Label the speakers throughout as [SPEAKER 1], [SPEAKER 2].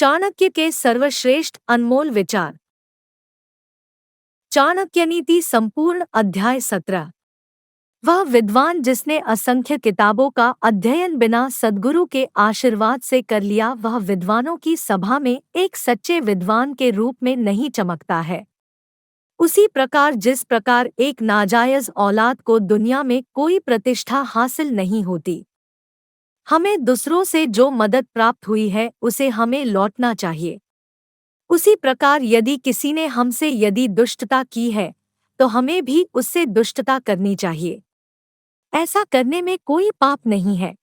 [SPEAKER 1] चाणक्य के सर्वश्रेष्ठ अनमोल विचार। चाणक्यनीति संपूर्ण अध्याय 17। वह विद्वान जिसने असंख्य किताबों का अध्ययन बिना सद्गुरु के आशीर्वाद से कर लिया, वह विद्वानों की सभा में एक सच्चे विद्वान के रूप में नहीं चमकता है। उसी प्रकार जिस प्रकार एक नाजायज औलाद को दुनिया में कोई प्रतिष्ठा हासिल नहीं होती, हमें दूसरों से जो मदद प्राप्त हुई है उसे हमें लौटना चाहिए। उसी प्रकार यदि किसी ने हमसे यदि दुष्टता की है तो हमें भी उससे दुष्टता करनी चाहिए। ऐसा करने में कोई पाप नहीं है।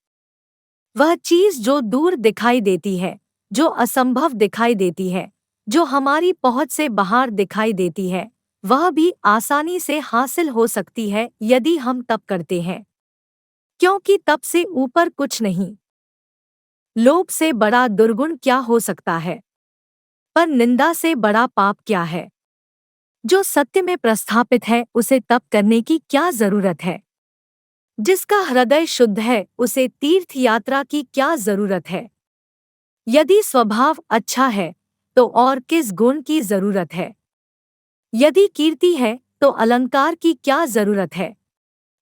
[SPEAKER 1] वह चीज जो दूर दिखाई देती है, जो असंभव दिखाई देती है, जो हमारी पहुंच से बाहर दिखाई देती है, वह भी आसानी से हासिल हो सकती है यदि हम तप करते हैं, क्योंकि तप से ऊपर कुछ नहीं। लोभ से बड़ा दुर्गुण क्या हो सकता है? पर निंदा से बड़ा पाप क्या है? जो सत्य में प्रस्थापित है उसे तप करने की क्या जरूरत है? जिसका हृदय शुद्ध है उसे तीर्थ यात्रा की क्या जरूरत है? यदि स्वभाव अच्छा है तो और किस गुण की जरूरत है? यदि कीर्ति है तो अलंकार की क्या जरूरत है?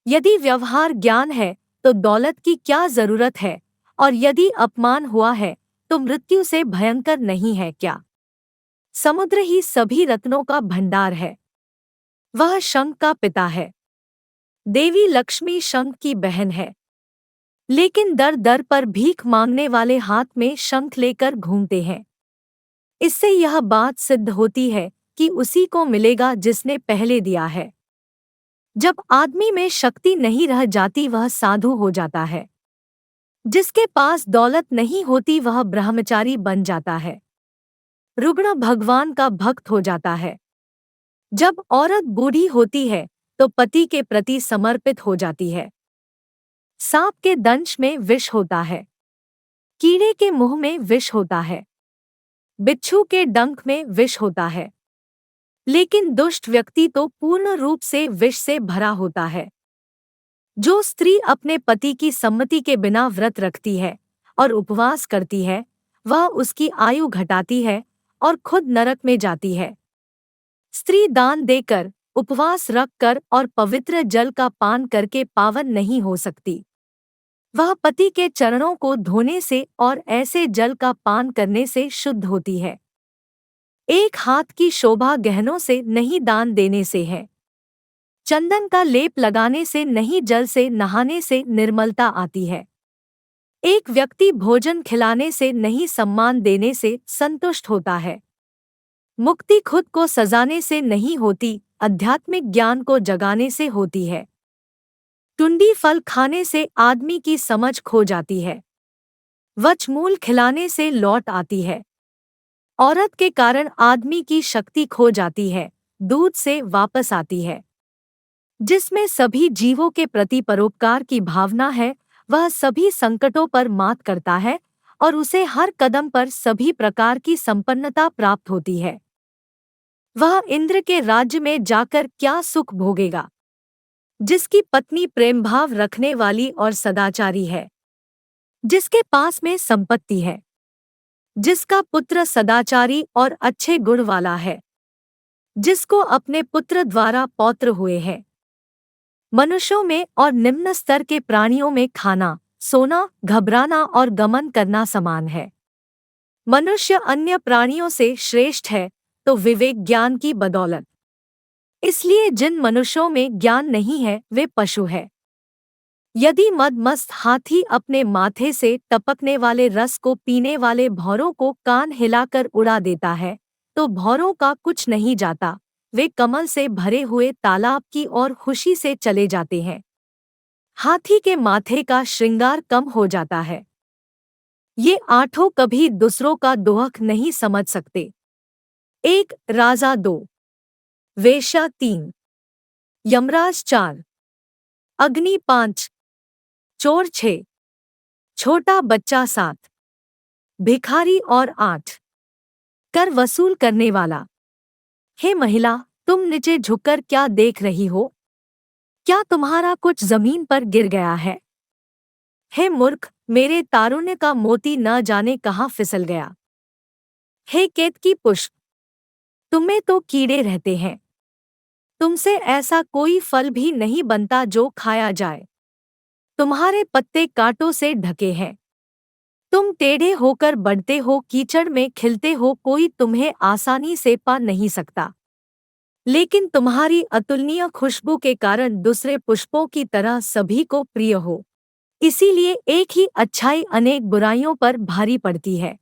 [SPEAKER 1] यदि व्यवहार ज्ञान है तो दौलत की क्या जरूरत है? और यदि अपमान हुआ है तो मृत्यु से भयंकर नहीं है क्या? समुद्र ही सभी रत्नों का भंडार है। वह शंख का पिता है। देवी लक्ष्मी शंख की बहन है। लेकिन दर दर पर भीख मांगने वाले हाथ में शंख लेकर घूमते हैं। इससे यह बात सिद्ध होती है कि उसी को मिलेगा जिसने पहले दिया है। जब आदमी में शक्ति नहीं रह जाती वह साधु हो जाता है। जिसके पास दौलत नहीं होती वह ब्रह्मचारी बन जाता है, रुग्ण भगवान का भक्त हो जाता है। जब औरत बूढ़ी होती है तो पति के प्रति समर्पित हो जाती है। सांप के दंश में विष होता है, कीड़े के मुंह में विष होता है, बिच्छू के डंक में विष होता है, लेकिन दुष्ट व्यक्ति तो पूर्ण रूप से विष से भरा होता है। जो स्त्री अपने पति की सम्मति के बिना व्रत रखती है और उपवास करती है, वह उसकी आयु घटाती है और खुद नरक में जाती है। स्त्री दान देकर, उपवास रखकर और पवित्र जल का पान करके पावन नहीं हो सकती। वह पति के चरणों को धोने से और ऐसे जल का पान करने से शुद्ध होती है। एक हाथ की शोभा गहनों से नहीं दान देने से है। चंदन का लेप लगाने से नहीं, जल से नहाने से निर्मलता आती है। एक व्यक्ति भोजन खिलाने से नहीं, सम्मान देने से संतुष्ट होता है। मुक्ति खुद को सजाने से नहीं होती, आध्यात्मिक ज्ञान को जगाने से होती है। टुंडी फल खाने से आदमी की समझ खो जाती है। वचमूल खिलाने से लौट आती है। औरत के कारण आदमी की शक्ति खो जाती है, दूध से वापस आती है। जिसमें सभी जीवों के प्रति परोपकार की भावना है, वह सभी संकटों पर मात करता है और उसे हर कदम पर सभी प्रकार की संपन्नता प्राप्त होती है। वह इंद्र के राज्य में जाकर क्या सुख भोगेगा? जिसकी पत्नी प्रेम भाव रखने वाली और सदाचारी है, जिसके पास में संपत्ति है, जिसका पुत्र सदाचारी और अच्छे गुण वाला है, जिसको अपने पुत्र द्वारा पौत्र हुए हैं। मनुष्यों में और निम्न स्तर के प्राणियों में खाना, सोना, घबराना और गमन करना समान है। मनुष्य अन्य प्राणियों से श्रेष्ठ है तो विवेक ज्ञान की बदौलत। इसलिए जिन मनुष्यों में ज्ञान नहीं है वे पशु है। यदि मदमस्त हाथी अपने माथे से टपकने वाले रस को पीने वाले भौरों को कान हिलाकर उड़ा देता है तो भौरों का कुछ नहीं जाता, वे कमल से भरे हुए तालाब की ओर खुशी से चले जाते हैं। हाथी के माथे का श्रृंगार कम हो जाता है। ये आठों कभी दूसरों का दोहक नहीं समझ सकते। 1 राजा 2, वेश्या 3, यमराज 4, अग्नि 5, चोर 6, छोटा बच्चा 7, भिखारी और 8, कर वसूल करने वाला। हे महिला, तुम नीचे झुककर क्या देख रही हो? क्या तुम्हारा कुछ जमीन पर गिर गया है? हे मूर्ख, मेरे तारुण्य का मोती न जाने कहाँ फिसल गया। हे केतकी पुष्प, तुम्हें तो कीड़े रहते हैं, तुमसे ऐसा कोई फल भी नहीं बनता जो खाया जाए। तुम्हारे पत्ते कांटों से ढके हैं, तुम टेढ़े होकर बढ़ते हो, कीचड़ में खिलते हो, कोई तुम्हें आसानी से पा नहीं सकता। लेकिन तुम्हारी अतुलनीय खुशबू के कारण दूसरे पुष्पों की तरह सभी को प्रिय हो। इसीलिए एक ही अच्छाई अनेक बुराइयों पर भारी पड़ती है।